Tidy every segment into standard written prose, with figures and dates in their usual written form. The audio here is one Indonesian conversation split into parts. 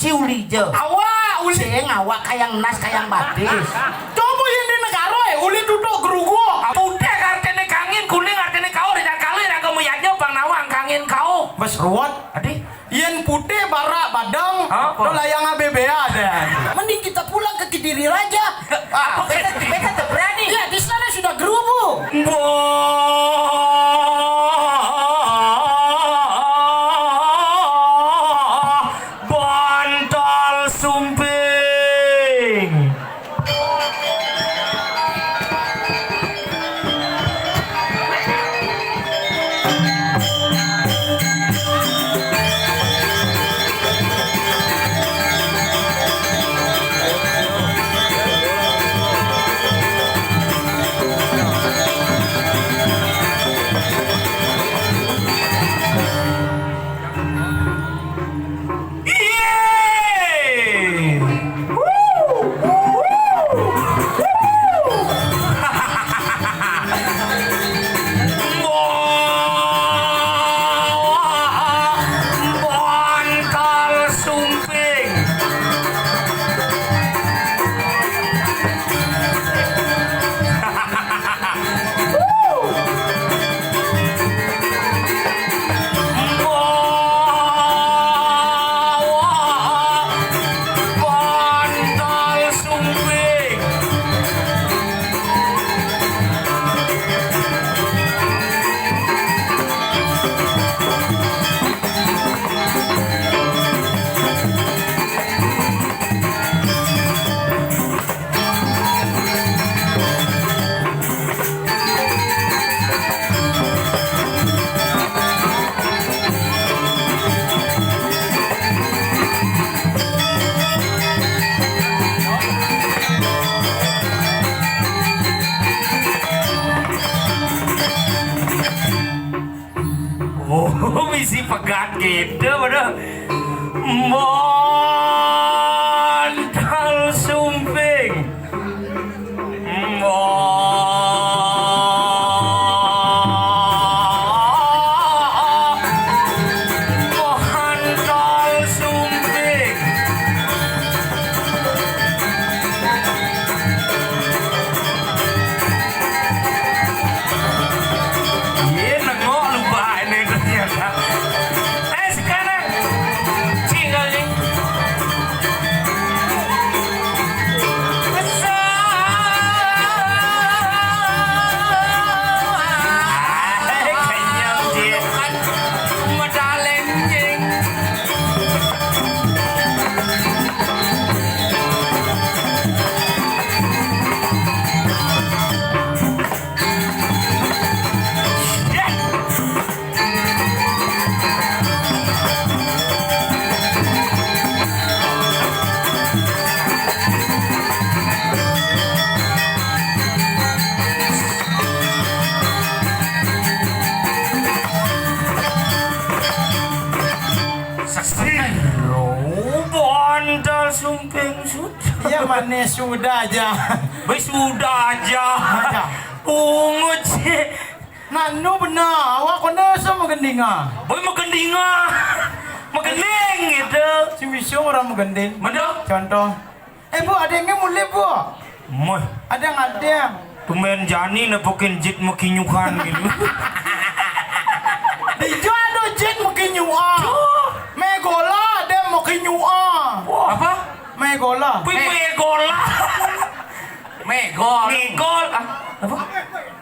ciuli je. Awak uli. Ceng awak kayang nas kayang batis. Coba yang di negara uli duduk gerugu. Putih artinya kangin, kuning artinya kau. Dan kali nak kamu yanya bang nawang kangin kau. Bas ruwet. Adik. Yang putih barak badang. Apa? Lo layang ABBA ada. Mending kita pulang ke Kediri Raja. Ah, Beta tak berani. Ya di sana sudah gerubu. Bantol sumping. Misi pegat gitu bener. Montal sumping. Montal sumping. Iya nengok lupa ini ternyata. Sekarang tinggal nih. Kenyang dia kan medalen jing. Bondol sumping sudah. ya mana sudah aja. Sudah aja. Ungut sih. Nanu benar. Awak kena sama gendinga. Boy magendinga. Magending gitu. Si Misyo orang menggending. Mana? Contoh. Bu ada yang mulai bu. Moy. Ada yang ada. Tumen Jani nepokin jit mekinyukan gitu. Dijo ada jet mungkin nyua. Megola ada mungkin nyua. Apa? Megola. Megola. Megol. Megol. Apa?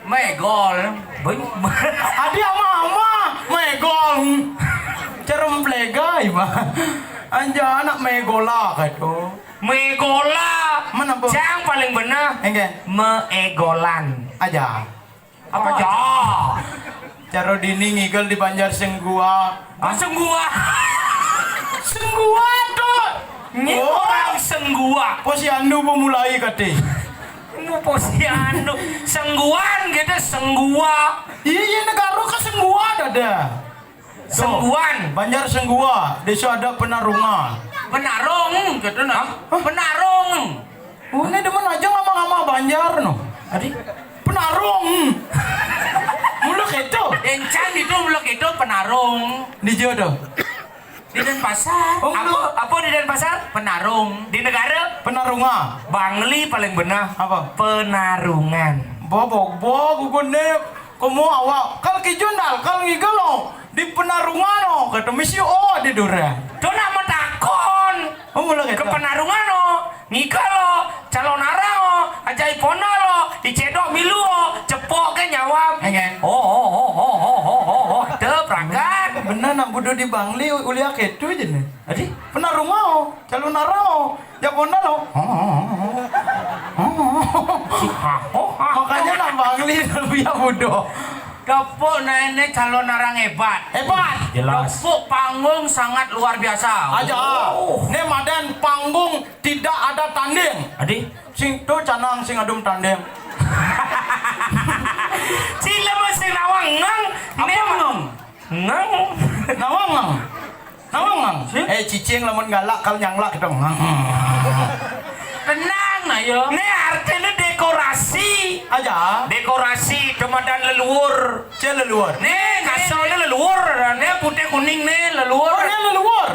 Megol. Boy. Ada mama. Megol. Cerem plega iba. Anja anak megola kato. Megola. Mana bu? Yang paling benar. Enggak. Meegolan. Aja. Apa aja? Caro dini ngigel di Banjar Senggua. Senggua. Senggua tuh. Ini orang senggua. Posyandu memulai kate. Mau posyandu. Sengguan gitu senggua. Iya negara ke Senggua ada. Sengguan. Banjar Senggua. Desa ada penarungan. Penarung gitu nah. Penarung. Oh ini demen aja ngama-ngama Banjar no. Adik. Penarung. Muluk itu. Encan itu blok itu penarung. Di jodoh. Di Denpasar. Oh, Apa di Denpasar? Penarung. Di negara? Penarungan. Bangli paling benar. Apa? Penarungan. Bobok gugune kamu awak kal kijundal kal ngigelo di penarungan no kata misi di dura. Dona metakon. Oh mulai Ke penarungan no. Ngigalo. Calon arang ajai pono lo. Dicedok milu cepok ke nyawam. Oh. Tep ranggan. Bener nak bodoh di Bangli uliah ketu aja nih. Adi penarungan calon arang ya pona lo. Makanya nak Bangli lebih bodoh. Dapuk nah ini calon arang hebat. Jelas. Dapuk panggung sangat luar biasa. Aja. Ne madan panggung tidak ada tanding. Adi. Sing tu canang sing adum tanding. Sila mesti nawang ngang. Ngang. Nawang. Cicing lamun galak kal nyanglak kita. Tenang nah yo. Ini artinya dekorasi. Aja. Dekorasi demadan leluhur. Leluhur. Nih kasolnya leluhur. Nih putih kuning nih leluhur. Oh, ini leluhur.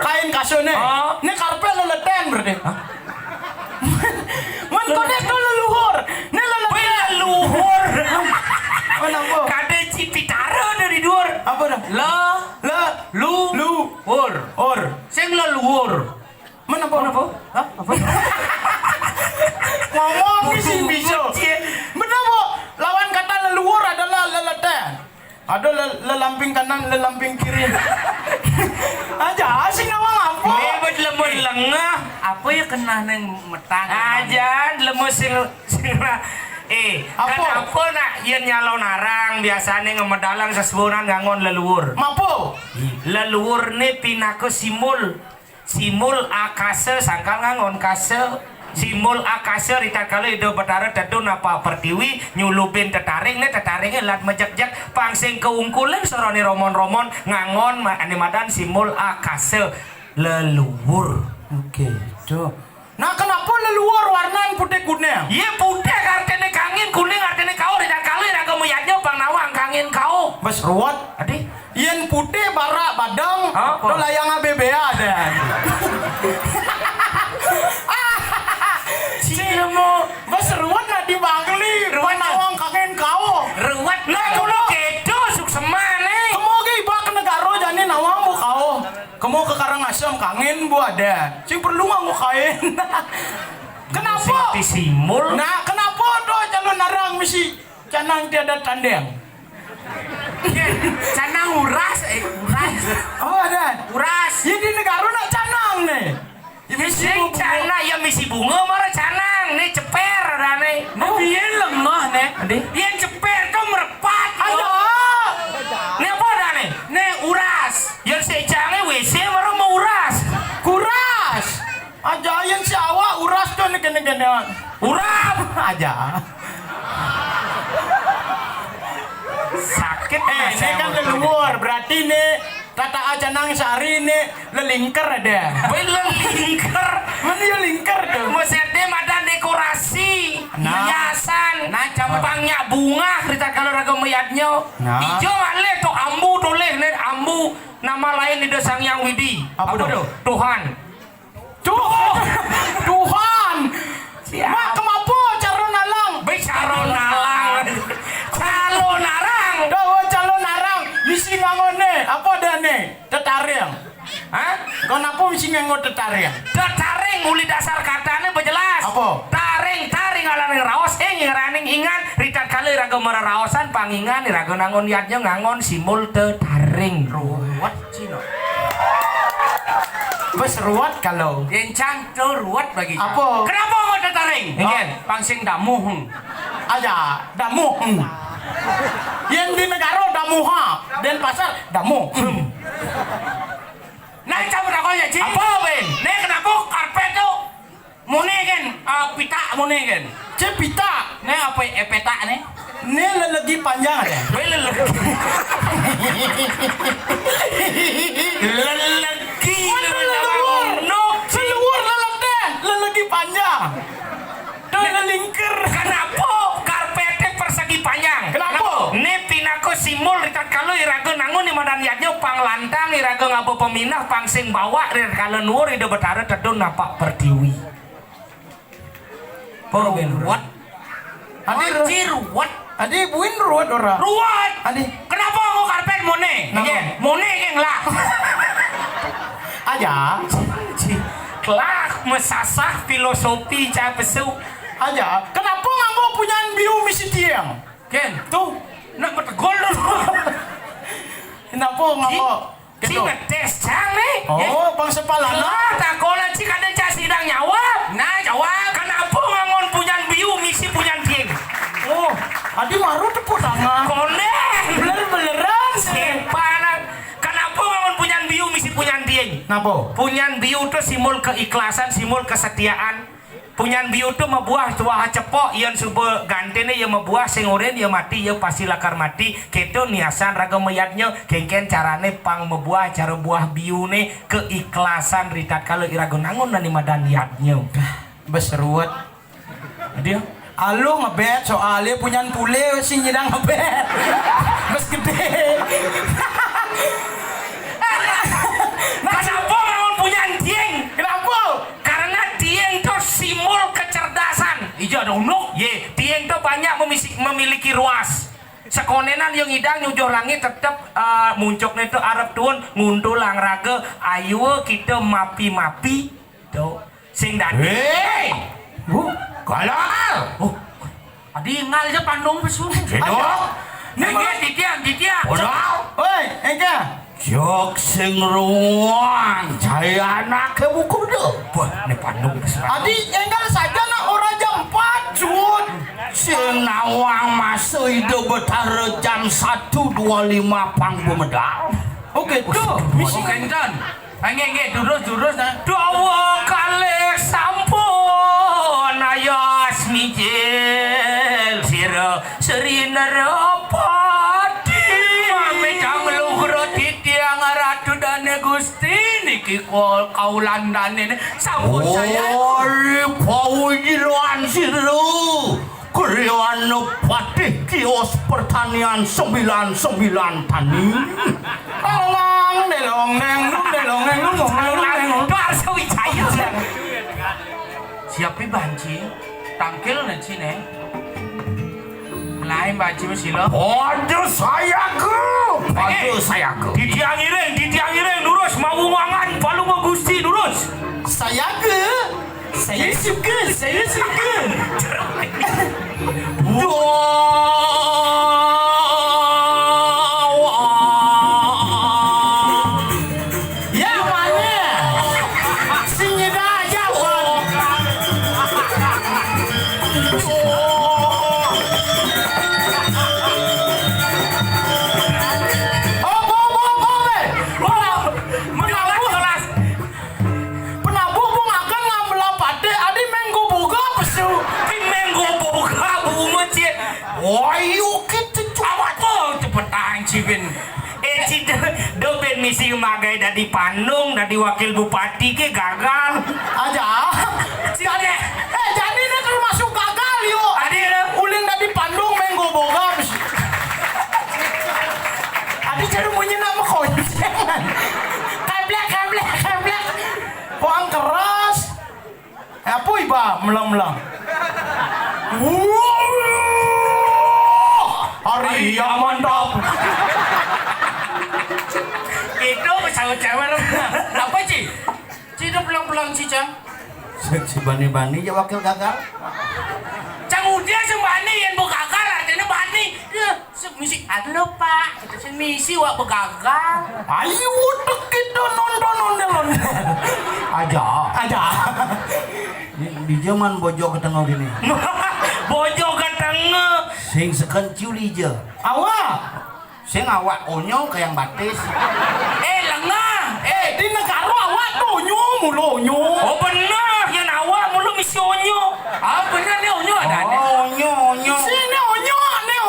Kain kasut nih. Oh. Ini karpet leleten berarti. Mentonek tuh leluhur. Ini leleten. Leluhur. Kenapa? Kade cipitara dari dur. Apa dah? Lu. Or. Sing leluhur. Mana apa? Hah? Apa? Ngomong sih bisa. Benar bu. Lawan kata leluhur adalah leleten. Ada lelamping kanan, lelamping kiri. Aja asing ngomong apa? Hebat lemon lengah. Apa ya kena neng metang? Aja lemon sing Apa? Kenapa nak yen nyalon arang biasanya ngemedalang sesebunan ngangon leluhur. Mapo? Leluhur ne pinako simul akase sangkal ngangon kase simul akase rita kali do betara tetu napa pertiwi nyulupin tetaringnya lat mejek-jek pangsing keungkulan soroni romon ngangon ane madan simul akase leluhur. Oke, tuh. Nah kenapa leluhur warna putih kuning? Iya putih artinya kangin kuning artinya kau rita kali raga muyatnya bang nawang kangin kau. Bas ruwet. Adi Yen putih barak badang, do layang ABBA ada. Cilemu Bas ruwet nak di Bangli, ruwet nawang kangen kau. ruwet nah kulo kedo suk semane. Kamu ke iba ke negara jani nawang bu kau. Kamu ke Karangasem kangen bu ada. Sing perlu nggak kain. Kenapa? Simul. Nah kenapa do calon narang misi canang tiada tandeng? Canang uras. Oh ada. Uras. Ya di negara nak canang nih. Misi canang ya misi bunga marah canang nih ceper ada nih. Biar lemah nih. Biar ceper tuh merepat. Ada. Nih apa ada nih? Nih uras. Yang secangnya WC marah mau uras. Kuras. Aja yang si awak uras tuh nih kene-kene. Urap. Aja. Sakit Ini kan leluhur, berarti nih kata aja nang sehari nih lelingker ada. Lelingker. Mana ya lingker tuh? Maksudnya ada dekorasi, Nah. hiasan, campangnya bunga, cerita kalau raga meyatnya. Nah. Ijo ale to ambu toleh nih ambu nama lain di Sang Yang Widi. Apa tuh? Tuhan. Tuhan. Mak kemapo calon nalang? Calon narang. Calon narang. Dawa calon narang. Misi ngangone apa dah nih? Tetaring. Hah? Kenapa misi ngangon tetaring? Taring muli dasar katanya berjelas. Apa? Taring alaning raos ngiraning ingan ritat kali raga meraraosan pangingan raga nangon yatnya ngangon simul taring ruwet cino. Bes ruwet kalau. Yencang tuh ruwet bagi. Apa? Kenapa mau taring? Ingin pangsing damu. Aja damu. Yang di negara damuha, dan pasar damu. Nah cabut aku ya cing. Apa ben? Nih kenapa karpet tuh? Mune kan? Pita mune kan? Cepita. Nih apa peta nih? Ini lelegi panjang ada. Lelegi. Seluar leleten, lelegi panjang. Tuh lelingker. Kenapa karpetnya persegi panjang? Kenapa? Ini pinako simul ritat kalau iraga nangun di madan yatnya pang lantang iraga ngabo peminah pang sing bawa ritat kalau nur ida betara tedun napak pertiwi. What? Adi Ruwet. Adi buin ruwet ora. Ruwet. Adi Kenapa aku karpet mone? Kenapa? Mone yang lah. aja. Kelak mesasah filosofi cah pesu. Aja. Kenapa nganggo punyaan biu misi tiang? Ken, tuh nak betegol dulu. Kenapa nganggo? Si ngetes cang nih. Oh, bang sepalana. Lah, tak kola cik ada cah sidang nyawa. Nah, jawab. Kenapa ngangon punyaan biu misi punyaan tiang? Oh, adi maru tepuk tangan. Koneng. Beler-beleran. Simpanan. Kenapa ngangon punyaan biu misi punyaan tiang? Napa? Punyaan biu itu simbol keikhlasan, simbol kesetiaan. Punyaan biu itu membuah tuah cepok yang subuh gantene yang membuah sing oren yang mati yang pasti lakar mati keto niasan raga mayatnya kengken carane pang membuah cara buah biu ne keikhlasan ritat kalau irago nangun nani madan niatnya Beseruat. dia Alo ngebet soalnya punyaan pule sing nyidang ngebet. Bes gede. kenapa nangun punyaan tieng Kenapa? karena tieng itu simbol kecerdasan ijo ada unuk ye tieng itu banyak memiliki ruas sekonenan yang idang nyujuh langit tetap muncuknya itu Arab tuan ngundulang raga ayu kita mapi-mapi tuh sing dadi Kalal. oh adi ngal aja pandung pesun nengge ditiang Oi, engke. Jok sing ruang jaya anak buku deh. wah ini pandung pesun Adi enggal saja nak ora jam 4 Jun. Sing nawang masuk hidup betara jam 1.25 pang bumedal. Oke, tuh. misi kencan nge durus nah dawa kali sampun ayas mijil sira serina rapati mame janglugro titiang ratu dane gusti niki kaulandane sampun saya Ori pawijilan siru. Kriwan patih kios pertanian 99 tani. Tolong delong neng siapa banci tangkil nanti neng lain banci masih lo Aduh sayaku. di tiang ireng lurus mau wangan palu mau gusti lurus Saya suka. Ya mana? Sini dah jawab. Penabuh bung akan ngambil pade adi menggo boga pesu. Ayo kita cepetang cipin do ben misi magai dari Bandung dari wakil bupati ke gagal Aja. Jadi ini termasuk gagal yo. adi Ulin dari Bandung menggo boga pesu. Adi cari bunyi nama koncengan. Kablek. Kuang keras. Apa iba melang-melang. Hari yang mantap. itu pesawat cewek apa Ci? Ci itu pulang-pulang Ci Cang si bani-bani ya wakil gagal. Cang udah sembani yang begagal artinya bani ya misi aduh pak kita misi wak begagal Ayo udah kita nonton. Aja. Di zaman bojo ketengah gini. bojo ketengah Sing sekencil aja. Awak. Sing awak onyo kayak batis. lengah Di negara awak tuh onyo. oh benar yang awak mulu misi onyo benar nih onyo ada Onyo. Sini onyo. nih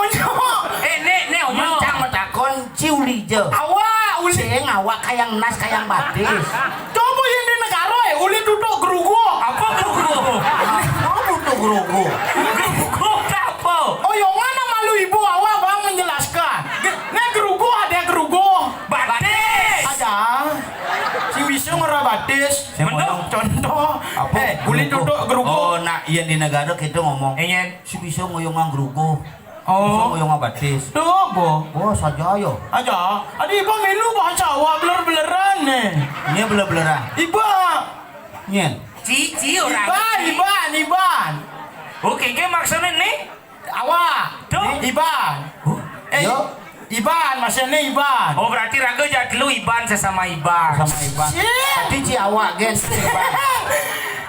onyo Mancang matakon ciuli je. Awak uli. Sing awak kayak nas kayak batis. Coba yang di negara uli duduk gerugu. apa gugu Mau butuh gerugu. gugu apa Oh yang mana malu ibu awak bang menjelaskan. Mendok. Contoh. Apa? Kulit duduk gerugo. Oh, nak iya di negara kita ngomong. Enyen. Si bisa ngoyongan gerugo. Bisa Oh. ngoyongan batis. Tuh, bo. Oh, saja yo. Aja. Adi iba melu bahasa awak beler-beleran nih. Ini beler-beleran. Iba. Nyen. Cici orang. Iban. Oke, ke maksudnya nih? Awak. Tuh. Iban. Yo. Iban, maksudnya Iban. Oh berarti raga jadi lu Iban sesama Iban. Sama Iban. Tadi ci awak gen.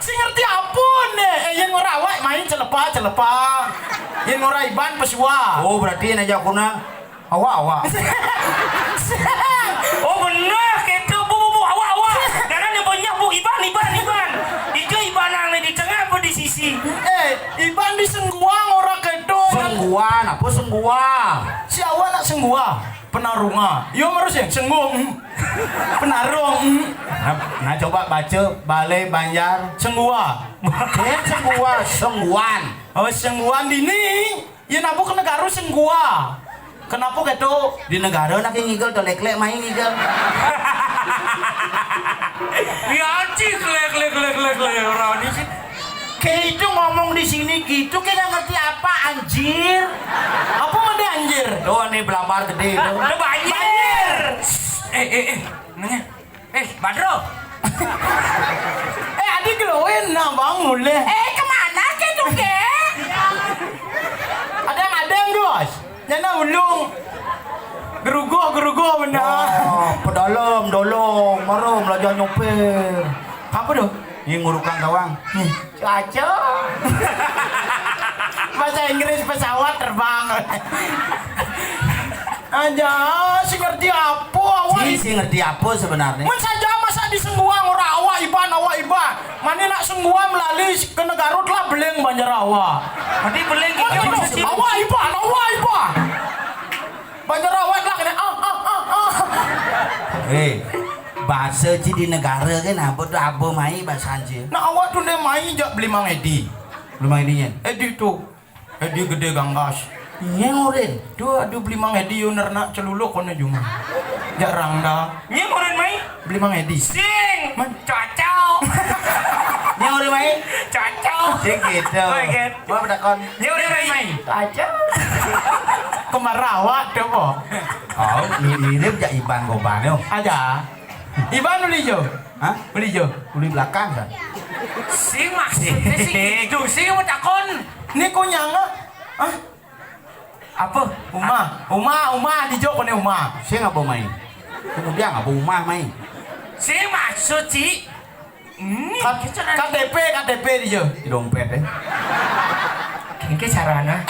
Si ngerti apun deh. Yang ora awak main celepa. Yang ora Iban pesua. Oh, berarti aja kuna awak. Oh benar, gitu bu awak. Karena dia banyak bu Iban. Itu Iban yang di tengah apa di sisi? Iban di Sengguang ora kedo. Sengguan, apa sengguan? Si awak nak Senggua. Penarunga. Yo harus yang Senggung. Penarung. Nah, coba baca Balai Banjar. Senggua. Gen sengguan. Oh Sengguan dini. Ya nabu ke negara Senggua. Kenapa kedo? Di negara nak ngigel lek main ngigel. Ya cik lek orang di sini. Kayak itu ngomong di sini gitu, kayak nggak ngerti apa anjir. Apa mau dia anjir? Tuh nih belamar gede itu. Udah banjir. Nanya. Badro. Adik geloin nah bangun leh. Kemana ke tuh ke? Adang guys. Nyana ulung. Gerugo benar. Oh, pedalem, dolong, marom, belajar nyopir. Apa tuh? Ini ngurukan gawang. Caca. Bahasa Inggris pesawat terbang. Aja, si ngerti apa awak? Si ngerti apa sebenarnya? Mun saja masa di Sengguang ora awak Iban. Mana nak Sengguang melalui ke negara telah beleng Banjar awak. Tadi beleng gitu. Awak Iban. Banjar awak lah kena Bahasa ci di negara kan apa mai bahasa anjir. Nak awak tu dia main jak beli Mang Edi. Belum ininya. Edi tu. Edi gede ganggas. Iya ngurin. Tu aduh beli Mang Edi yo nak celuluk kono cuma. Jak rangda. Ini orang main. Beli Mang Edi. Sing. Cocok. Ini ngurin mai. Cocok. Sing gitu. Baik. Mau bedakon. Ini orang main. Aja. Kemarawak tu po. Oh, mirip jak Iban Goban yo. Aja. Iban beli jo. Hah? Beli jo. Uli belakang kan? Sing maksudnya sing itu. Sing mau takon. Ni kau nyanga. Ah, Apa? Uma di jo kone Uma. Sing apa mai? Kemudian apa rumah mai? Sing maksud ci. KTP di jo. Di dompet Ini carana.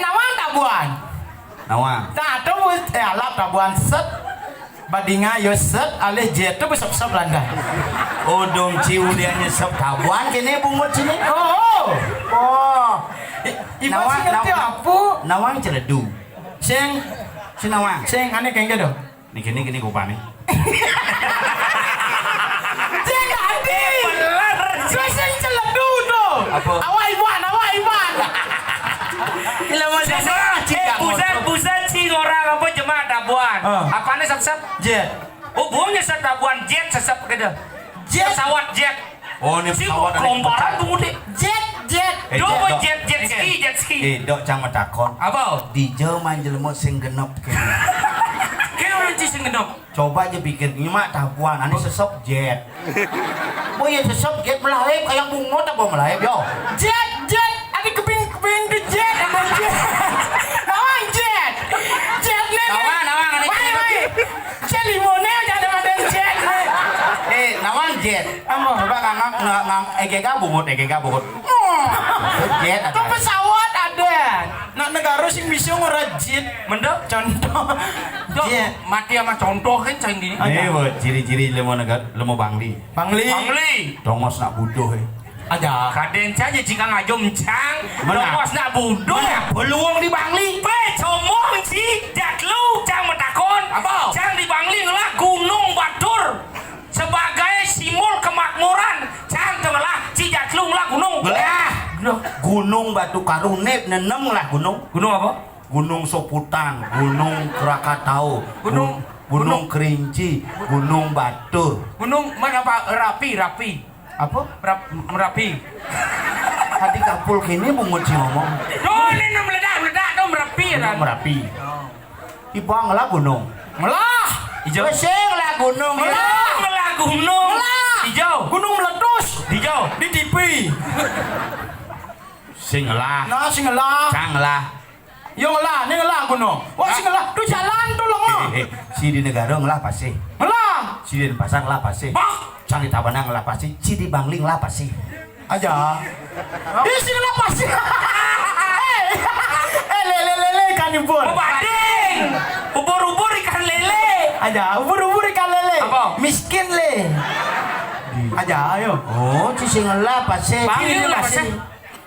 Nawang tabuan. Nawang. Nah, tu alap tabuan set. Badinga yo set alih jet tu besar-besar Belanda. Oh dong ciu dia nyesep tabuan kene bungut sini. Oh. Ibu Nawang, sih ngerti nawang. apa? Nawang celedu. Sing Si Nawang. aneh kengke do. Nih kini Goban nih. Sing adi. Sing celedu tu. Apa? Awak Iban. Gila Pusat sing orang apa jemaah tabuan. Apanya sep-sep? Jet. Oh, buangnya tabuan jet sesep gitu. Jet. Pesawat jet. Oh ini Si pesawat kelomparan tuh deh. Jet. Coba jet ski. dok jangan takon. Apa? Di Jerman jelema sing genep kene. Kayak orang cising genop. Coba aja pikir nyimak tabuan ane sesop jet. Oh iya sesop jet melahip kayak bungut apa melahip yo. Jet. Ada keping di jet. Ada jet. Nawang jet. Jet ni. Nawang ane jet. Jet limonnya ada jet. Nawang jet. Coba ngang EGK bungut. Jet Tu pesawat ada. Nak negara sing bisa ngerajit. Mendap. Contoh. Jet. Mati sama contoh kan cang gini. Ini ciri-ciri lemo bangli. Bangli. Dongos nak buduh Ada. Kaden saja jika ngajom cang. Mana? Dongos nak buduh. Peluang di bangli. Comong si jatlu cang metakon. Apa? Cang di Bangli ngelah Gunung Batur sebagai simbol kemakmuran. Cang telah si jatlu ngelah gunung. Gunung Batu Karunep nenem lah gunung. Gunung apa? Gunung Soputan, Gunung Krakatau, Gunung Gunung Kerinci, Gunung Batur. Gunung mana Pak? Rapi. Apa? Merapi. Tadi kapul kini bungut si ngomong. Oh, ini meledak tuh Merapi kan. Merapi. Ibang lah gunung. Melah. Hijau. Sing lah gunung. Melah gunung. Hijau. Gunung meletus Hijau. di TV. Sing lah. Nah, sing lah. Cang lah. Yo ngelah, ini ngelah gunung. Wah, sing ngelah tuh jalan tuh lengo. Si di negara ngelah pasti. Ngelah. Si di pasar ngelah pasti. Bah, Cang di Tabanan ngelah pasti. Si di Bangling ngelah pasti. aja. Ini sing ngelah pasti. Lele ikan ubur. Bading. Ubur-ubur ikan lele. Aja, ubur ikan lele. Apa? Miskin le. Aja, ayo. Oh, si sing ngelah pasti. Bangling ngelah pasti.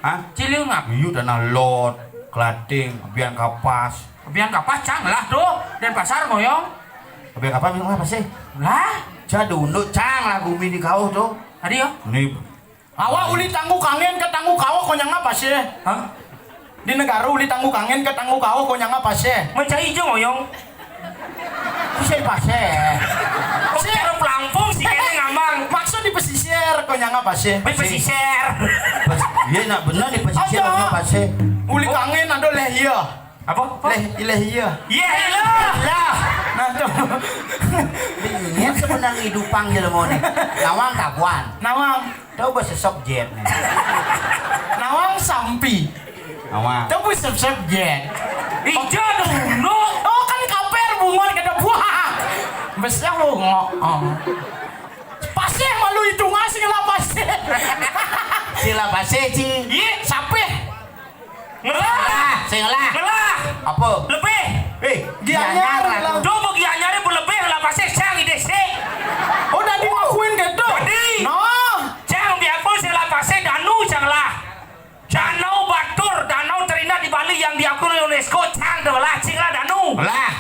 Hah? Ciliung ngap. Iya tanah lot, Klating, Bian Kapas. Biar kapas cang lah tuh. Dan pasar moyong. Bian Kapas ngelah pasti. Lah. Jadu untuk cang lah bumi di kau tuh. Tadi ya. Nih. Awak uli tangguh kangen ke tangguh kau konyang apa sih? Hah? Di negara uli tangguh kangen ke tangguh kau konyang apa sih? Mencari hijau moyong. Bisa pasti. Kok cara pelampung sih kayaknya ngambang. Maksud di pesisir konyang apa sih? Pesisir. Iya nak benar di pesisir Ada. ngelah pasti. Uli kangen ada lehia. Apa? Lehia. Iya lah. Lah. Nah tuh. Ini sebenarnya hidupang jelema nih. Nawang kaguan. Nawang, Tahu bahasa subjet nih. nawang sampi. Nawang. Tahu sep jet. Hijau dulu. Oh kan kaper bungon kada buah. Besar bungo. Pasti malu itu ngasih lah pasti. Sila pasti ci. Iya. Sampai. Ngelah. Sing lah. Ngelah. Apa? Lebih. Gianyar lah. Coba gianyarnya berlebih lah pasti cang ide sih. Oh udah dimakuin gitu. Tadi. Nah. Cang biarpun sila pasti danau cang lah. Danau Batur, danau terindah di Bali yang diakui oleh UNESCO cang adalah cing lah danau. Lah.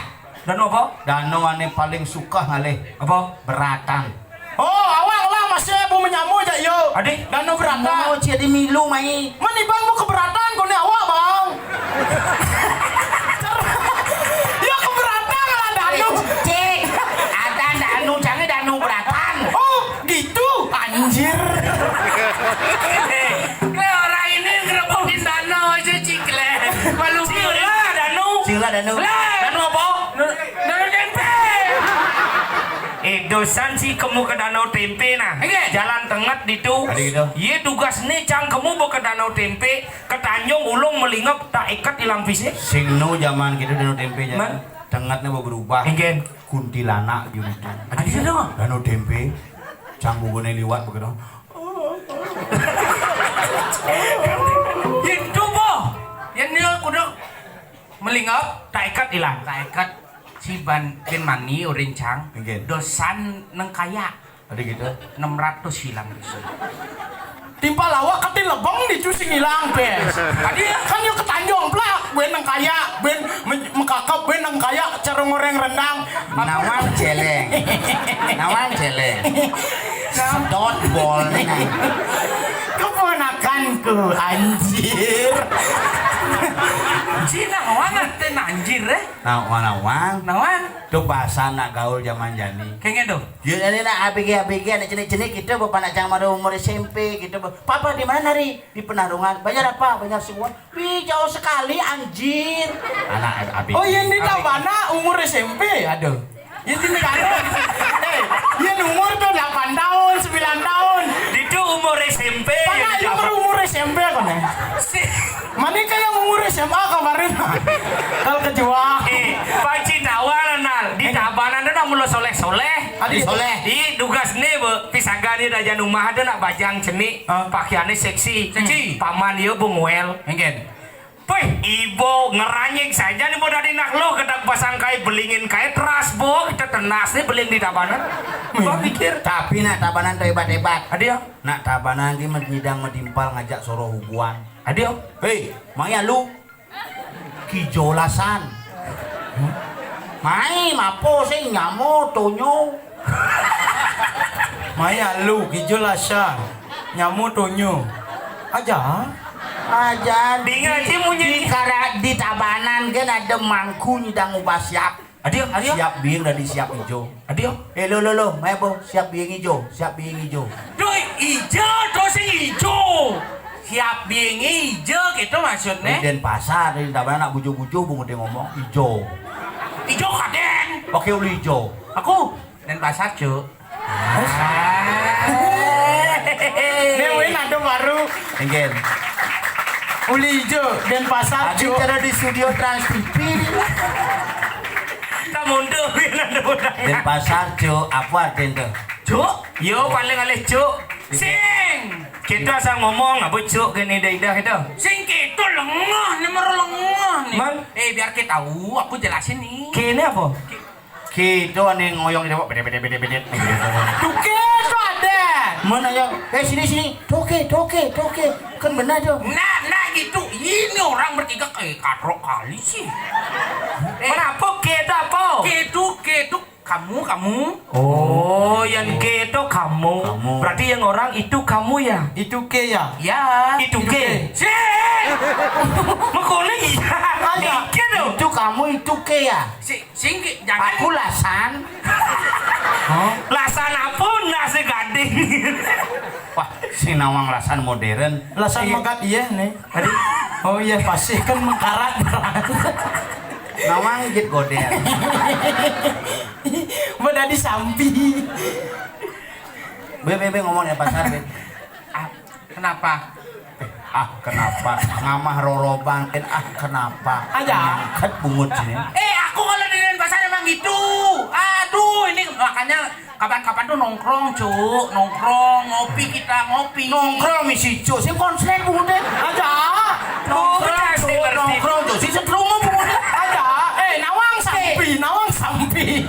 Danau apa? Danau ane paling suka ngalih. Apa? Beratan. Oh awang lah masih bu menyamu aja yo. Adik. Danau beratan. Mau jadi milu mai. Mani bang mau keberatan kau ni awak bang. Ya keberatan lah danau. Cik. Ada danau jangan danau beratan. Oh gitu anjir. Kle orang ini ngerebutin danau aja cikle. Malu lah danau. Sing lah danau. Danau apa? Danau tempe. Dosan sih kamu ke danau tempe nah. Jalan tengah itu. Ada gitu. Iya tugas nih cang kamu mau ke danau tempe ke Tanjung Ulung melingap tak ikat hilang fisik. Sing nu zaman gitu danau tempe Man. jangan. Tengahnya mau berubah. Ingen. Kuntilanak gitu. Ada di sana. Danau tempe. Canggungannya liwat begitu. Itu boh. Yang dia kudu melingap tak ikat hilang. Tak ikat si ban mangi orang cang. Ingen. Dosan neng kaya Ada gitu. 600 hilang bisa. Timpa lawak ketin lebong dicuci ngilang pes. Tadi kan yuk ke Tanjung plak, ben nang kaya, ben mengkakap ben nang kaya cara ngoreng rendang. Nawang celeng. Nawang celeng. Sedot bol nih. Keponakanku anjir. Cina wangan ten anjir Nawang. Nawan Itu bahasa nak gaul zaman jani. kayaknya tuh. Ya ini nak ABG nak jenik-jenik kita bapak nak cang maru umur SMP kita papa di mana nari di Penarungan bayar apa bayar semua wih jauh sekali anjir anak ABG. Oh yang di Tabana umur SMP aduh. Yang di negara. Yang umur tuh 8 tahun, 9 tahun. Itu umur SMP Mana umur SMP kan ya? Mana kayak umur SMA kemarin? Kalau kejual. Paci tawanan nal di tabanan ada mulu soleh-soleh. Adi soleh. Di tugas nih pisagani raja rumah ada nak bajang cenik pakaiannya seksi. Paman dia bungwel. Mungkin. Wih, ibu ngeranyik saja nih dari nak lo kedak pasang kai belingin kai teras bo kita tenas nih beling di tabanan. Gua pikir Tapi nak Tabanan tuh hebat-hebat. ada Nak Tabanan ki menyidang medimpal ngajak soro hubungan. ada Hei, maya lu kijolasan. Mai mapo sing nyamo tonyo. Maya lu kijolasan. Nyamu tonyo. Aja. Aja Di ngaji munyi. di Tabanan kan ada mangku nyidang ubasyak. Adio. Siap biing dari siap hijau. Adio. Lo, maya bo, siap biing hijau, siap biing hijau. Duh, ijo, tuh sing ijo. Siap biing ijo gitu maksudnya. Den pasar, dari dapat anak buju-buju, bunga dia ngomong hijau. Ijo kaden. Oke, uli hijau. Aku dan pasar cu. Dewe nado baru Enggen. uli hijau dan pasar Adi cu. cara di studio Trans TV. Kamu mundur nado Den pasar cu, apa den tuh? Cuk, yo paling alih cuk. Sing. Kita asal ngomong apa cuk gini dah kita. Sing kita lengah, nomor lengah nih. Man? Biar kita tahu, aku jelasin nih. Kini apa? Gitu ane ngoyong di bawah bede. Tuke tuh ada. Mana yang? Sini. Toke. Kan benar tuh. Nah gitu. Ini orang bertiga kayak katrok kali sih. Kenapa kita apa? Gitu. Kamu. Oh, yang gitu kamu. Berarti yang orang itu kamu ya? Itu ke ya. Ya. Itu ke. Sih. Makanya iya. Gitu. Itu kamu itu ke ya? Sing jangan. Aku lasan. Lasan apa nasi gading. Wah, si nawang lasan modern. Lasan makat iya nih. Oh iya pasti kan mengkarat. Nawang git goder. Udah di sampi. Be ngomong ya pasar be. Kenapa? Kenapa? Ngamah roroban kenapa? Aja. Ngangkat bungut sini. Aku kalau di pasar emang gitu. Aduh, ini makanya kapan-kapan tuh nongkrong, Cuk. Nongkrong, ngopi. Nongkrong misi cu, si konslet bungutnya. Aja. Nongkrong cu, si setrum bungutnya. Aja. Nawang sampi.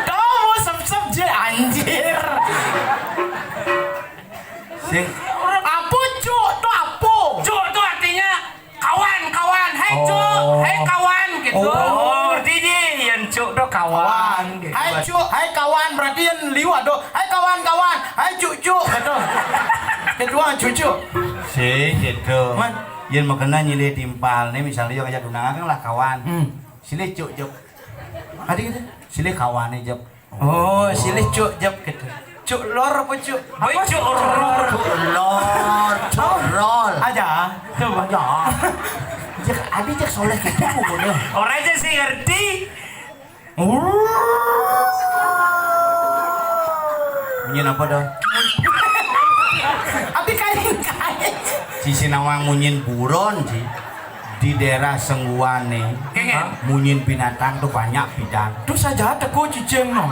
Kau mau sep je anjir. Sing Apa cu? Tuh apa? Cuk itu artinya kawan. Hai Cuk, hai kawan gitu. Oh, ngerti ji? Yang Cuk tuh kawan. Gitu. Hai kawan berarti yang liwat do. Hai kawan. Hai cucu gitu. Kedua cucu. si gitu. Man. Yen makena nyilih timpal nih misalnya yang ngajak undangan kan lah kawan. Sile cuk jep. Adi gitu. Sile kawane jep. Oh, silih cuk jep gitu. Cuk lor apa cuk? Apa Cuk ror? Cuk rol. Aja. Coba. Ya. Jek adi jek soleh gitu bungutnya. Orang aja sih ngerti. Munyin apa dong? Abi kain. Si Sinawang munyin buron sih di daerah Sengguane. Kengen. Munyin binatang tuh banyak bidang. Tuh saja teko cicing no.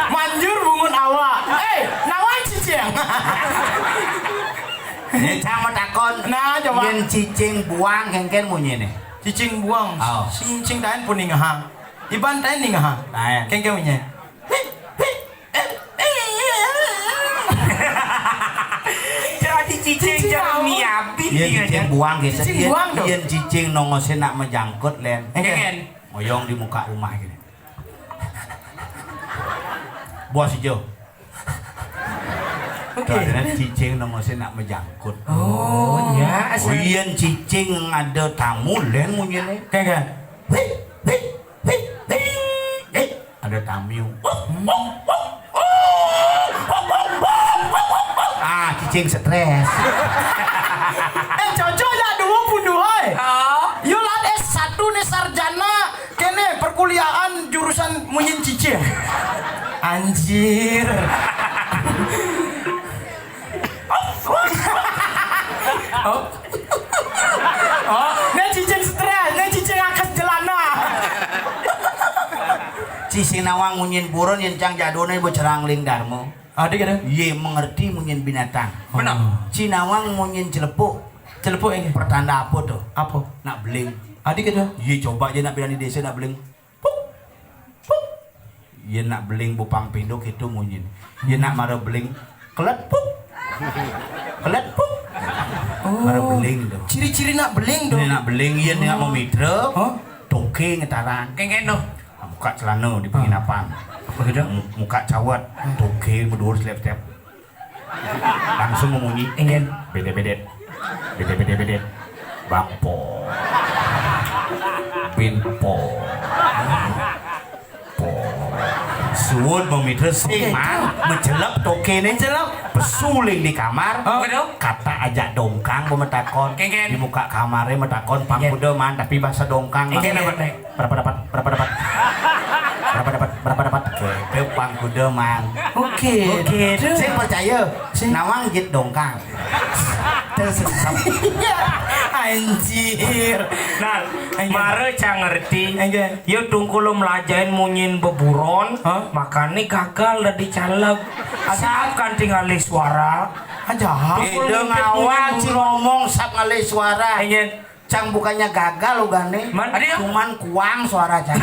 Manjur bungun awak. Nawang cicing. Ini sama takon. Nah, coba. Yen cicing buang kengken munyin nih. Cicing buang. Oh. Cicing tain pun ngahang. Iban tain ngahang. Tain. Kengke punya. Jadi cicing jangan miabi. Yen cicing buang gitu. Cicing buang dong. Yen cicing nongose nak menjangkut len. Kengen. Ngoyong di muka rumah gini. Bos hijau. Karena cicing nongose nak menjangkut. Oh ya. Yen cicing ada tamu len munyin nih. Kengke. Ada tamu. Cicing stres. Cocok ya dua bunuh hai. Oh. Yulat S1 nih sarjana kene perkuliahan jurusan munyin cicing. Anjir. Nih cicing stres, nih cicing akes jelana. Cicing nawang munyin buron yen cang jadone ibu cerangling darmo. Adik ada. Ye mengerti munyin binatang. Benar. Cinawang munyin celepuk. Celepuk ini. Pertanda apa tuh? Apa? Nak beling. Adik ada. Ye coba aja nak bilang di desa nak beling. Puk. Puk. Ye nak beling bupang pinduk itu munyin. Ye nak marah beling. Kelet puk. Kelet puk. Marah beling tuh. Ciri-ciri nak beling dong. Ye nak beling ye nak mau mitra. Hah? Toke ngetaran. Kengen no. Buka celana di penginapan. Begitu. Muka cawat. Toke berdua step-step. Langsung memunyi. Kengen. Bedet. Bampo. Binpo. suwun memidre sing man menjelep toke nih pesuling di kamar kata ajak dongkang metakon Kengken. di muka kamarnya metakon pangkuda man tapi bahasa dongkang Kengken man. apa, Dek? berapa dapat ke pangkuda man oke saya percaya nawang jit dongkang terus Anjir. Nah, mare cang ngerti. Enggen. Yo tungkul melajain munyin beburon, makanya gagal dah dicaleg. Asap kan tinggal suara. Aja. Ide ngawang si ngomong sak ngalih suara Enggen. cang bukannya gagal ugane Man, ada ya? cuman kuang suara cang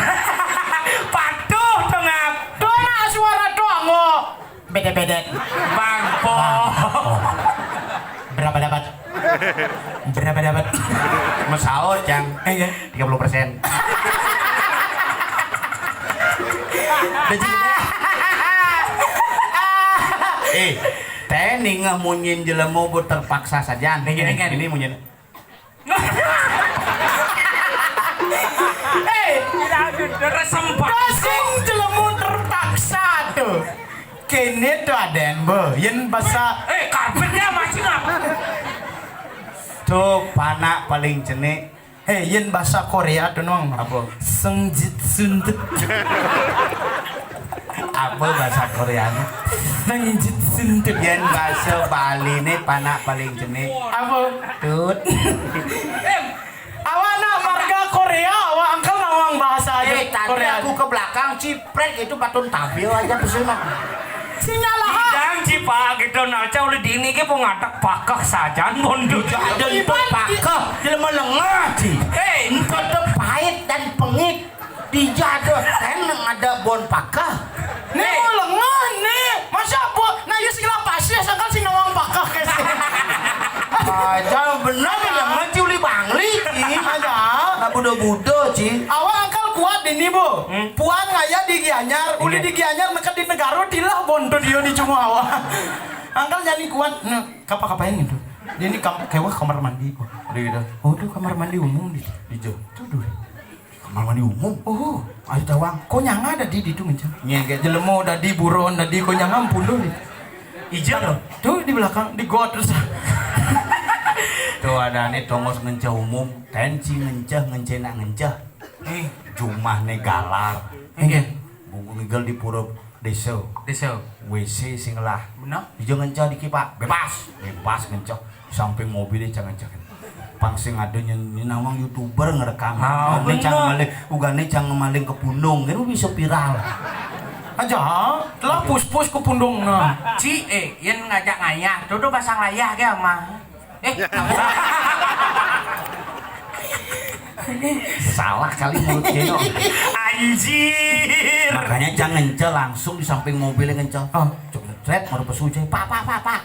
Patuh tengah. Dona suara doang kok. beda-beda Bangpo. berapa dapat mesau cang 30% teh ningah munyin jelemu bu terpaksa saja ini munyin Kasing jelemu terpaksa tuh. Kene tuh aden be, yen bahasa Karpetnya masih nggak? tuh panak paling cenik yen bahasa Korea tuh nong. apa Sengjit sundet. apa bahasa Koreanya Sengjit sundet. yen bahasa Bali nih panak paling cenik Apa? tut Awak nak marga Korea, awak angkel nawang bahasa aja tadi Korea. aku ke belakang cipret itu patun tampil aja pesona Sinyal Dan cipa gitu naca oleh dini ke pengatak pakah sajan mundur. ada itu pakah jelema lengah sih itu pahit dan pengit dijado kan ada bon pakah Nih mau lengan nih, masa apa? Nah yus segala pasti asal si nawang pakah kese. aja bener yang mati uli bangli sih Aja. nah budo-budo sih Awak angkel kuat ini bu. Puan ngaya di Gianyar, uli di Gianyar dekat di negara dilah bondo dia di cuma awak. Angkel jadi kuat. Nah, kapain itu? Dia ini kewah kamar mandi. Oh, tuh kamar mandi umum di hijau Tuh dulu. kamar mandi umum Oh, ayo tawang. Kok nyanga ada di itu mencang? nyengket Jelemo ada di buron, ada di kok nyanga ampun dulu. Ijo loh. Tuh di belakang di got terus. tuh ada nih tongos ngencah umum tensi ngencah nak ngencah jumah nih galar bungku ngigel di pura desa WC sing lah Benar? hijau ngencah di kipak bebas ngencah samping mobilnya jangan pang sing ada nyanyi nawang youtuber ngerekam ugane cang maling ke pundung kan bisa viral Aja, telah pus-pus ke pundung nah. Ci yen ngajak ngayah, dodo pasang layah ke mah. salah kali mulut Geno Anjir. makanya jangan ngencah langsung di samping mobilnya ngencah cret mau pesu cai pak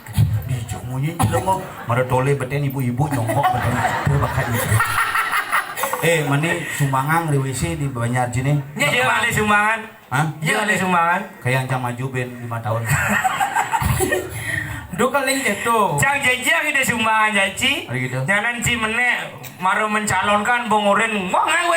di jomonya juga mau mau tole beten ibu-ibu nyongkok beten dia bakal itu mani sumbangan di WC di Banjar Jini Nya ada sumbangan. hah? Nya ada sumbangan. kayak yang cang maju ben 5 tahun Dua kali gitu. Cang janji kita sumbangan janji. Ada gitu. Nyanan ci mene maru mencalonkan bongoren. Wah ngai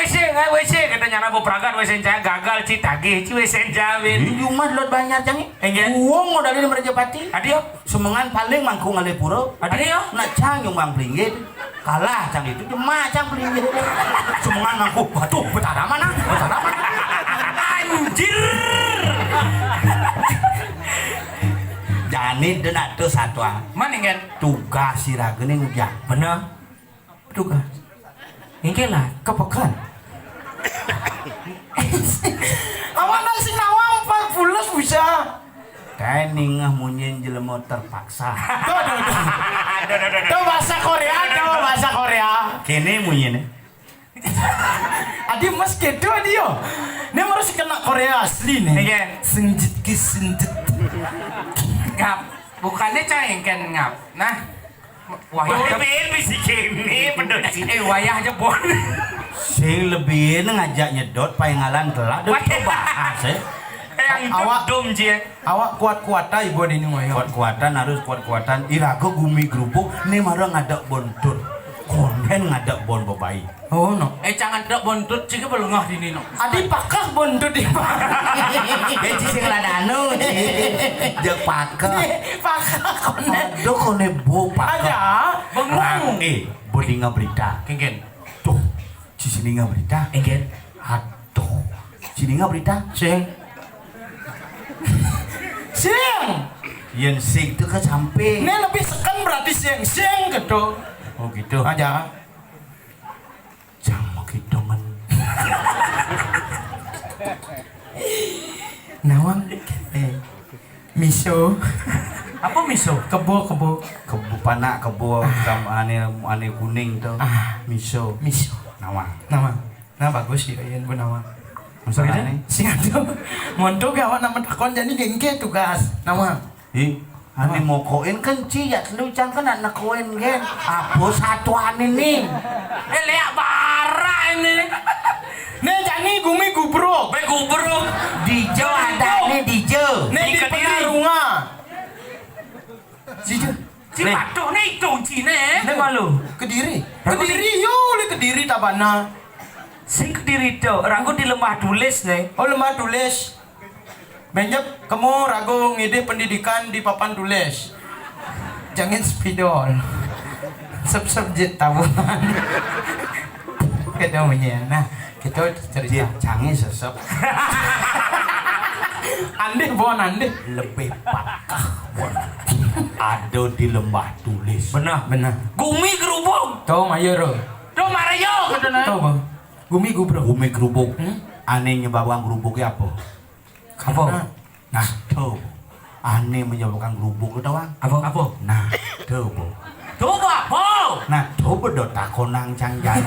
WC kata nyana bepragat WC saya gagal ci tagih ci WC jawin. di rumah lot Banjar Jang Enggen. uang mau dari Merjapati Adio. semangan paling mangku ngalih pura Adio. nak cang nyumbang pelinggit kalah cang itu cuma cang pelinggit semangan mangku batu betara mana Anjir. jani denak tuh satu Mana kan? tugas si ragene ngujar Bener. Tugas. Ini lah. Kepekan. Awak nasi nawang 40 bisa. kayak ningah munyin jelema terpaksa Tuh bahasa Korea. kene munyin Adi mas gitu dia. Ini harus kena Korea asli nih. Iya. Senjit Ngap. Bukannya cengken ngap. Nah. Wayah bisa kini pedot wayah aja bon. sing lebih ngajak nyedot paingalan telah deh Wayah. bahas Yang Awak- dum je. Awak kuat-kuat aja buat ini wayo. kuat-kuatan harus kuat-kuatan irago gumi gerupuk nih marah ngadak bontot kornet Hen ngadek bon bebai. Oh no. Jangan dok bontut cik belengah di nino. Adi pakah bondot di Beci sing ladanu. Jek pakah. pakah konen. Do kone bo pakah. Aja. Bengong. Bodinga berita. Kengken. Tuh, cisininga berita. Enggen. Aduh, cininga berita. Sing. Sing. Yen sing itu kan sampai. Ini lebih seken berarti sing gitu. Oh gitu. Aja. Jangan kidongan. Nawang. Miso. Apa miso? Kebo. Kebu panak kebo sama ane kuning tuh. Miso. Miso. Nawang. Nah bagus sih kayaknya bu Nawang. Masalah ini. Sing aduh. Montok awak nama takon jadi gengke tugas. Nawang. Ane mau koin kan ciat lu jangan kan anak koin gen. Apa satuan ini? Leak bara ini. Nih jani gumi gubruk. Gubruk. Dijo ada nih dijo. Nih di Kediri. Petarunga. Dijo. Si patuh nih itu cine. Nih malu. Kediri yuk, Kediri tabana. Sing Kediri tuh. Ragu di Lembah Tulis nih. Oh lemah tulis. Benjep kamu ragu ngide pendidikan di papan tulis. Jangan spidol. Sep-sep tabuhan. Ketemunya. Nah, kita cerita. Canggih sesep. Ande bon ande. Lebih pakah bon. Ada di lembah tulis. Benar. Gumi gerubuk. Tuh mayoro. Tuh Mario. Tuh bang. Gumi gubro. Bumi kerubuk. Aneh nyebabkan kerubuknya apa? Apa? Nah, tuh. Aneh menyebabkan kerubuk itu bang. Apa? Nah, tuh bu. Tuh apa? Nah, tuh bedot takonang cangjan.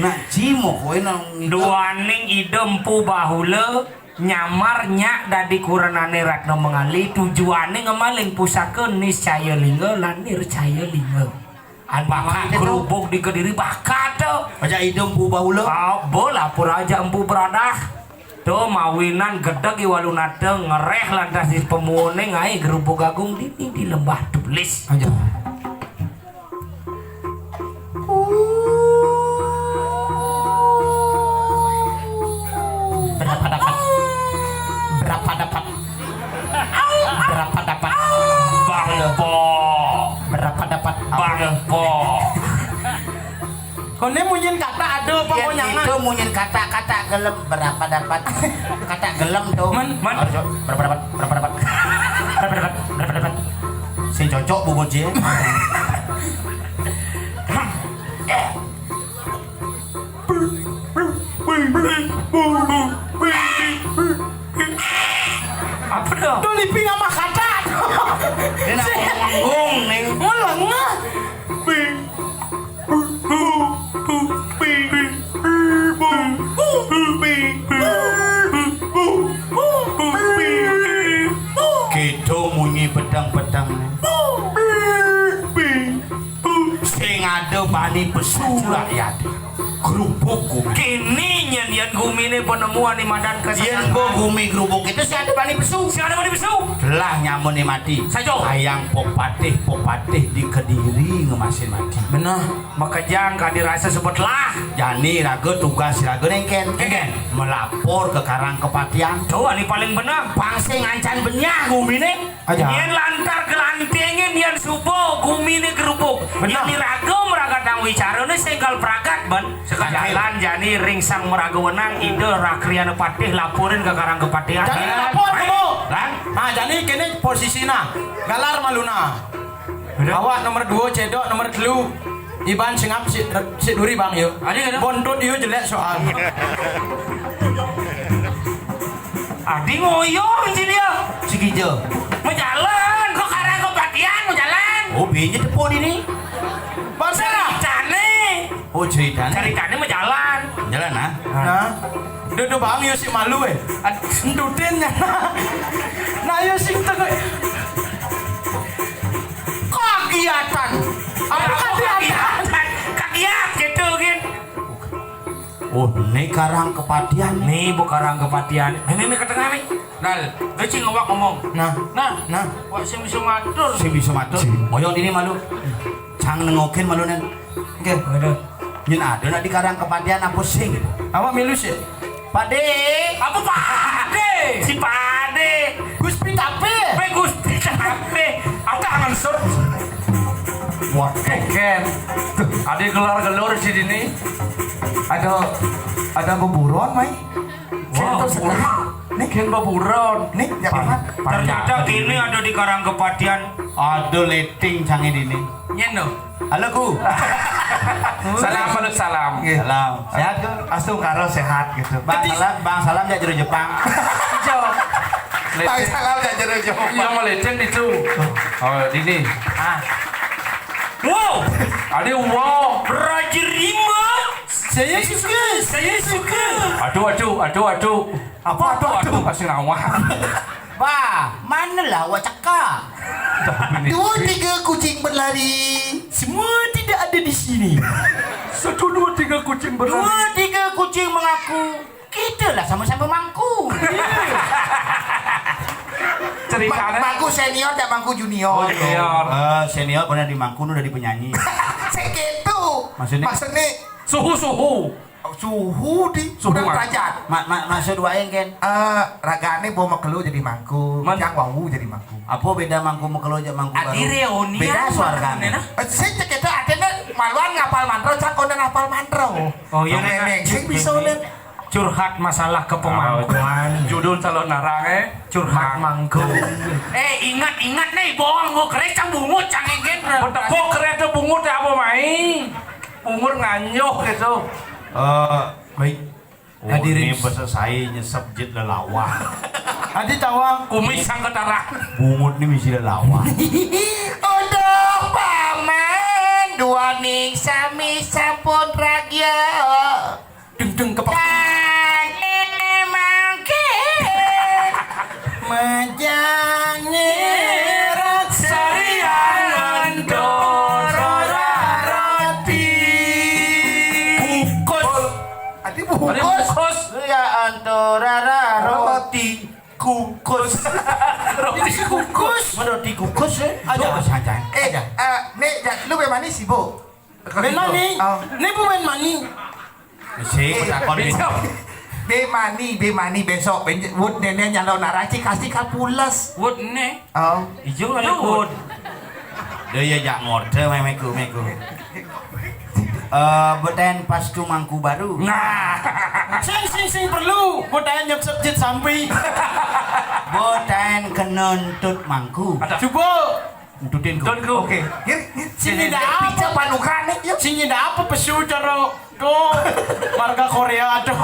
Nah, cimo kowe nang Duaning ide empu bahula nyamar nyak dadi kuranane Ratno mengali tujuane ngemaling pusaka niscaya lingga lan nircaya lingga. Bakat kerubuk di Kediri bakat tuh. aja idem pu baula. Bola pura aja empu beradah. Tuh mawinan gedeg walunate ngereh lantas di pemune ngai gerubuk agung di Lembah Tulis. Aja. Berapa dapat? Bangpo. Kone munyin kata ada apa Yang konyangan? itu munyin kata-kata gelem berapa dapat? Kata gelem tuh. Berapa dapat? Si cocok bu Boji. Apa dong? Tuh liping sama kata. Ini nak ngomong neng. Melengah. Gitu munyi pedang-pedang. Sing ada bani pesu rakyat. Kerupuk gumi. Kini nyanyian gumi ini penemuan di Madan Yen go gumi kerupuk itu si ada bani pesu. Si ada mana besu? Telah nyamun ni mati. Sajo. Hayang popatih di Kediri ngemasin mati. Benar. Maka jangan dirasa sebutlah. Jani raga tugas raga nengken. Nengken. Melapor ke Karang Kepatian. Coba ini paling benar. Pangse ngancan benyah gumi ni. Aja. Yen lantar kelantengin yen subuh gumi ini kerupuk. Benar. Yen diraga meraga tang wicara ini senggal peragat ban. Sekajalan jani ringsang meraga wenang ide rakriana patih laporin ke Karang Kepatian. Jadi lapor kamu. Kan? Nah jadi kini posisinya galar maluna. Awak nomor 2 cedok nomor 3 Iban singap si duri bang yuk. Ada. Bontot yuk jelek soal. Adi ngoyong sih dia. Segijo. Mau jalan kok Karang Kepatian mau jalan. Oh binya tepon ini. Bangsa. Ceritane. Oh ceritanya. Ceritane mau jalan. Jalan ah. Nah, duduk bang yuk si malu endutinnya. Nah yuk sing tengah. Kegiatan. Apa kegiatan? Kagiat gitu kan. Oh, ini karang kepatian. Nih bukarang kepatian. Ini ke tengah nih. Nal, geci ngawak ngomong. Nah, Nah, wak sing bisa matur. Sing bisa matur. Moyong ini malu. Cang nengokin malu nen. oke. Nyen ada nak di karang kepatian apa sing gitu. Awak milus ya? Pade. Apa Pade? Si Pade. Gusti Tape. Gusti Tape. Aku kangen sur. Wah, Ken, ada gelar-gelur di sini. Ada beburon, Mai. Wah, Nih, Ken baburon. nih, jangan. ternyata kini ada di karang kepatian. aduh leting canggih ini. Nyen no. Halo ku. Salam, salut salam. Salam. Sehat ku? Astu karo sehat gitu. Bang salam ya jero Jepang. Bang salam ya jero Jepang. Yang melecen itu. Oh, ini. Wow, Ada wow. Raja Rima. Saya suka. Aduh. Apa aduh? Kasih ngawah. Bah, mana lah wacaka? Dua tiga kucing berlari. Semua tidak ada di sini. 1, 2, 3 kucing berlari. 2, 3 kucing mengaku kita lah sama-sama mangku. Ceritanya. Bangku senior dan bangku junior. Oh, junior. Senior pernah di mangku udah di penyanyi. Saya gitu. Maksudnya? Suhu. Suhu di Suhu sudah mana? kerajaan. Maksud wae kan? Ragane bawa makelu jadi mangku, Man- yang wawu jadi mangku. Apa beda mangku mekelo aja mangku baru? Adi reunian. Beda suargane. Saya cek itu adanya maluan ngapal mantra, cakon dan ngapal mantra. Oh, iya, Neng, saya bisa nih. Curhat masalah kepemangkuan. Judul calon narang Curhat mangku. Ingat nih bohong gua kerecang bungut canggeng Kok kereta bungut ya apa mai? Bungut nganyuh gitu. Baik. Oh, Hadirin selesai nyesep jet lelawah. Adi tawang. Kumis sang ketara. Bungut nih misi lelawah. Untuk paman dua ning sami sampun ragya. Deng kepak. Majane Sariangan dororati. kukus. Adi bungkus. Ya antorara roti kukus. Roti kukus. Roti kukus aja saja. Nih, lu bagaimana sih, Bu? Main mani. Ini pemain mani. Sih, takon ini. Bemani besok Wood nenek nyalo naraci kasih kapulas. Wood nih. Oh. Ijo ada wood. Dia ya jak ngorde meku. Beten pas tu mangku baru. Nah, Sing perlu. Bodan nyok subjek sampai. Beten kenuntut mangku. Coba. Nuntutin ku. Tunku. Oke. Sini dah apa panukan nih? Sini dah apa pesu cara do marga Korea aduh.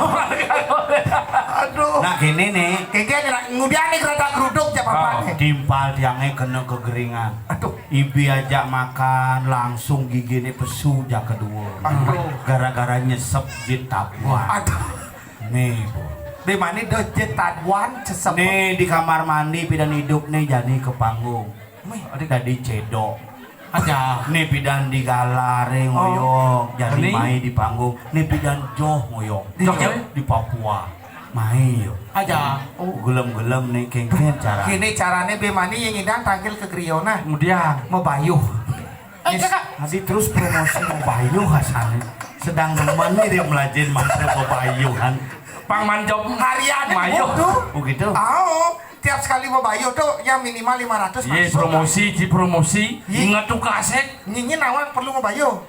Nah gini nih. Kayak ngudian nih kereta geruduk ya papa. Timpal tiangnya kena kegeringan. Aduh. Ibi ajak makan langsung gigi nih pesu jak kedua. Aduh. Gara-gara nyesep jit tabuan. Aduh. Nih. Di mana do jetadwan sesep. Nih di kamar mandi pidan hidup nih jadi ke panggung. Adik tadi cedok Aja. nih pidan di galare ngoyong jadi Ini? main di panggung nih pidan joh ngoyong di Papua main yuk Aja. gelem nih kengken cara Gini caranya Bemani yang ngidang tanggil ke Griona. Kemudian Mau bayuh. nanti terus promosi mau bayu hasan sedang teman nih dia melajin mantra mau bayu kan Pang Manjop Harian Mayo. tuh. begitu Tiap sekali mau bayuh tuh yang minimal 500 Iya promosi ingat tuh kaset. Nyingin awak perlu mau bayuh.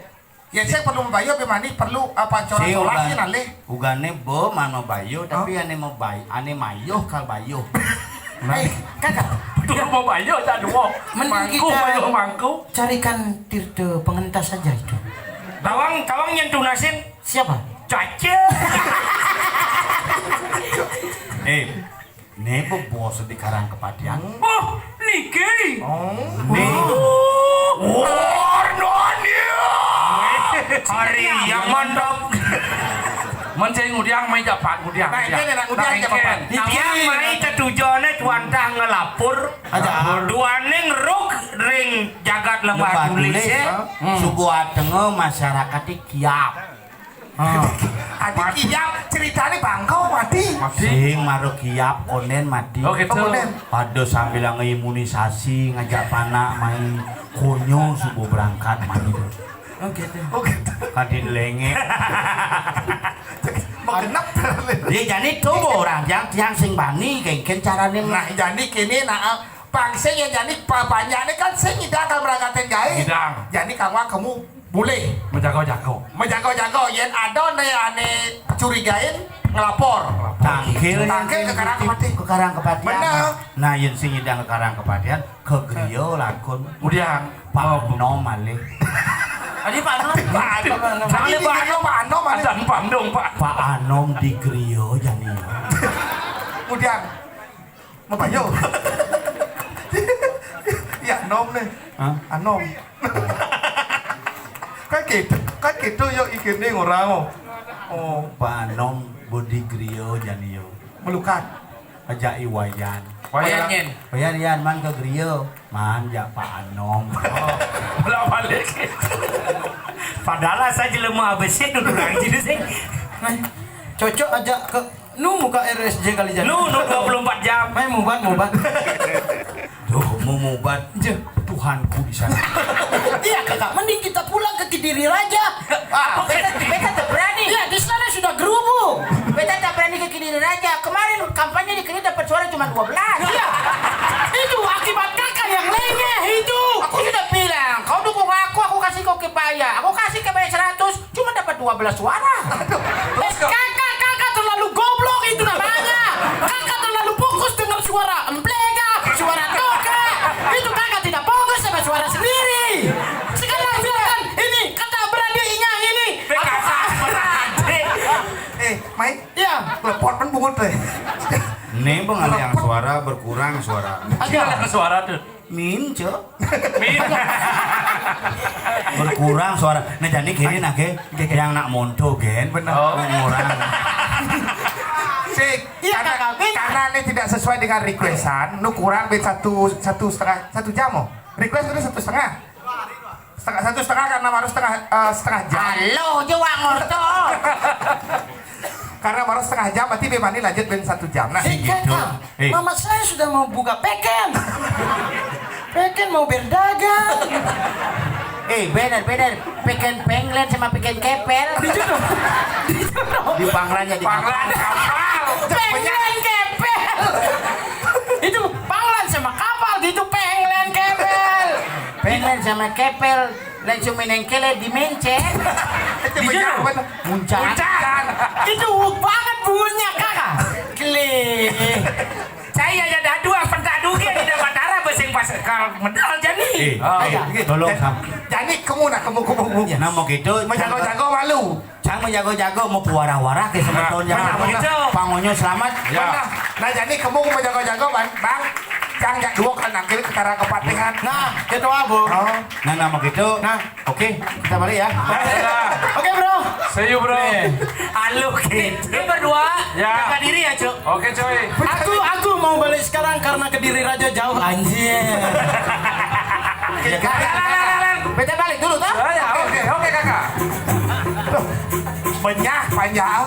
Ya saya perlu mau bayuh Bemani perlu apa si corak-corak sih nale. ugane bo mano bayu tapi ane mau bayu ane mayuh kal bayu Kakak. Betul mau bayo tak dua. Mending Mangku kita- bayo mangku. Carikan tirte pengentas saja itu. Tawang nyentuh nasin. Siapa? Caca. nih bos di karang kepatian Oh, Niki. nih Hari yang mantap. Menceng udiang mai dapat udiang. Nah, ini nak udiang dapat. Yang mai tetujone cuantah ngelapur. Duane ngeruk ring jagat lembah tulis ya. suku adenge masyarakat kiap Adik Iyap ceritanya bangkau mati. Sing maro kiap konen mati. Oh gitu. Pada sambil ngimunisasi ngajak panak main konyo subuh berangkat main. Oh gitu. Kadin lenge. Magenap. Dia jadi tuh orang yang sing bani kayak carane Nah jadi kini bangsa yang jadi papanya kan saya tidak akan berangkatin gawe. Hidang. Jadi kamu boleh Menjago-jago. menjago-jago yang ada ane curigain ngelapor. tangkil Tangkil ke karang kepatian. ke karang kepatian. Bener. Nah yang sing idang ke karang kepatian ke griyo lakon Kemudian Pak Nom malih. Adi Pak Anom. Jadi Pak Anom ada Bandung Pak. Pak Anom di griyo jani. kemudian mau Bayu. Ya Anom nih. Hah? Anom. Kan gitu yuk ikini orang. Oh, Pak Anom bodi griyo jani yo. melukat. Aja iwayan. Wayanyin. Wayan yan man ke griyo. Man ya Pak Anom. Bolak balik. Padahal saya jelema ABC dulu orang jadi sih. Cocok aja ke muka RSJ kali jadi. Nu 24 jam. Main mubat. Duh, mau mubat. Tuhanku di sana. Iya kakak, mending kita pulang ke Kediri Raja. Beta tak berani. Iya, di sana sudah gerubu. Beta tak berani ke Kediri Raja. Kemarin kampanye di Kediri dapat suara cuma 12. Iya. Itu akibat kakak yang lengeh itu. Aku sudah bilang, kau dukung aku kasih kau kebaya. Aku kasih kebaya 100, cuma dapat 12 suara. Kakak terlalu goblok itu namanya. Kakak terlalu fokus dengan suara emplega, suara toka. Itu kakak tidak fokus sama suara sendiri. Sekarang biarkan ini kata beradiknya ini. Mai, Iya. lepot kan bungut deh. Nih pengalih yang suara berkurang suara. Ada suara tuh. Mince. Min. Berkurang suara. Nah jadi gini nah ke yang nak monto gen. Bener. Mengurang. Sik, Iya, Kakak, Bin. karena ini tidak sesuai dengan requestan, nu kurang bin satu jam oh. Request itu 1,5. Satu setengah karena harus setengah jam. Halo, Jawa ngorto. Karena baru setengah jam, berarti bebani lanjut bin 1 jam. Nah, Kakak, mama saya sudah mau buka peken. Peken mau berdagang. Benar. Peken penglen sama peken kepel. Di panglannya di Panglan kapal. Penglen kepel. Itu panglan sama kapal gitu penglen kebel. Penglen sama kepel. Langsung menengkele di mencet. itu benar benar. Muncat. Itu banget bungunya kakak. Kli. Saya ada dua pentaduge di depan darah besing pas kalau medal jadi. Tolong sam. Jadi kamu. Nah mau gitu. Menjago-jago malu. Jangan jago-jago mau puara-wara ke sebetulnya. Nah, begitu. Pangonyo selamat. Ya. Nah, jadi kamu menjago-jago bang. Jangan jak dua kan nangkil ke cara kepatihan. Nah, gitu abu. Oh. Nah mau gitu. Nah oke kita balik ya. Oke bro. See you bro. Halo gitu. Ini berdua Ya. jaga diri ya cuk. Oke coy. Aku mau balik sekarang karena Kediri Raja jauh anjir. Beta balik dulu toh. Ya, oke kakak. Banyak panjang.